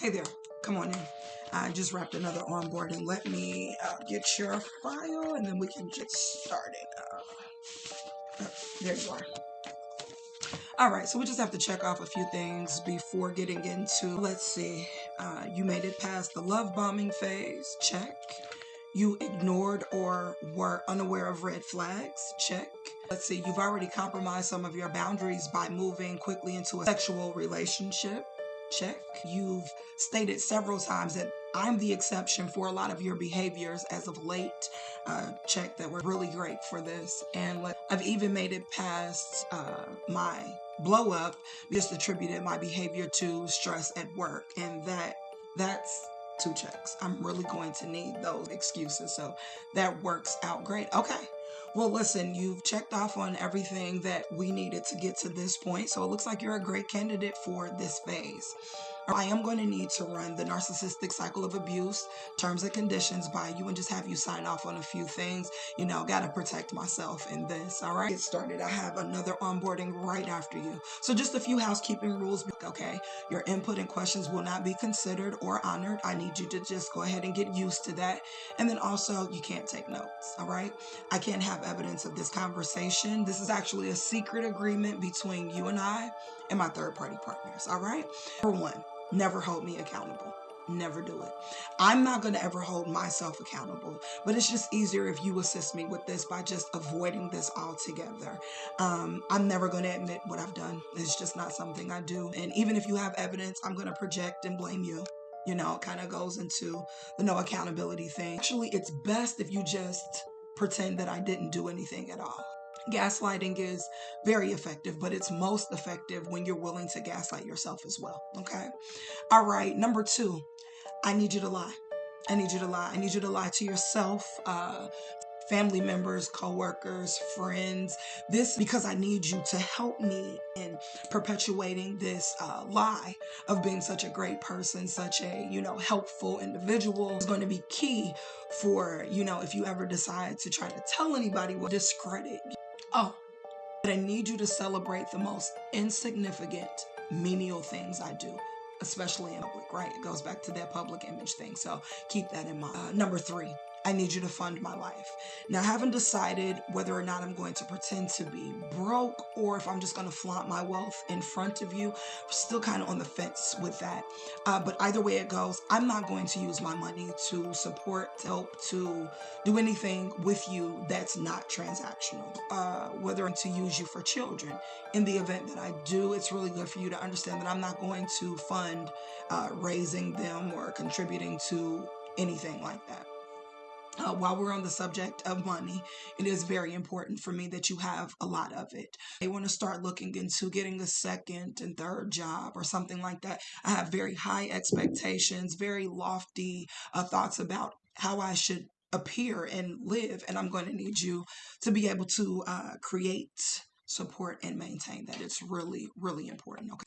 Hey there, come on in. I just wrapped another onboarding. Let me get your file and then we can get started. There you are. All right, so we just have to check off a few things before getting into, let's see, you made it past the love bombing phase, check. You ignored or were unaware of red flags, check. Let's see, you've already compromised some of your boundaries by moving quickly into a sexual relationship, check. You've stated several times that I'm the exception for a lot of your behaviors as of late, check. That we're really great for this. And I've even made it past my blow up, just attributed my behavior to stress at work, and that's 2 checks. I'm really going to need those excuses, so that works out great. Okay, well listen, you've checked off on everything that we needed to get to this point, so it looks like you're a great candidate for this phase. I am going to need to run the narcissistic cycle of abuse terms and conditions by you and just have you sign off on a few things. You know, got to protect myself in this. All right, get started. I have another onboarding right after you. So just a few housekeeping rules. Okay, your input and questions will not be considered or honored. I need you to just go ahead and get used to that. And then also, you can't take notes. All right, I can't have evidence of this conversation. This is actually a secret agreement between you and I and my third-party partners. All right, number 1. Never hold me accountable. Never do it. I'm not going to ever hold myself accountable, but it's just easier if you assist me with this by just avoiding this altogether. I'm never going to admit what I've done. It's just not something I do. And even if you have evidence, I'm going to project and blame you. You know, it kind of goes into the no accountability thing. Actually, it's best if you just pretend that I didn't do anything at all. Gaslighting is very effective, but it's most effective when you're willing to gaslight yourself as well. Okay. All right. Number 2, I need you to lie. I need you to lie. I need you to lie to yourself, family members, coworkers, friends. This because I need you to help me in perpetuating this lie of being such a great person, such a, helpful individual. Is going to be key for, if you ever decide to try to tell anybody what discredit. Oh, but I need you to celebrate the most insignificant, menial things I do, especially in public, right? It goes back to that public image thing. So keep that in mind. Number 3, I need you to fund my life. Now, I haven't decided whether or not I'm going to pretend to be broke or if I'm just going to flaunt my wealth in front of you. I'm still kind of on the fence with that. But either way it goes, I'm not going to use my money to support, to help, to do anything with you that's not transactional. Whether to use you for children. In the event that I do, it's really good for you to understand that I'm not going to fund raising them or contributing to anything like that. While we're on the subject of money, it is very important for me that you have a lot of it. I want to start looking into getting a second and third job or something like that. I have very high expectations, very lofty thoughts about how I should appear and live, and I'm going to need you to be able to create, support, and maintain that. It's really, really important. Okay.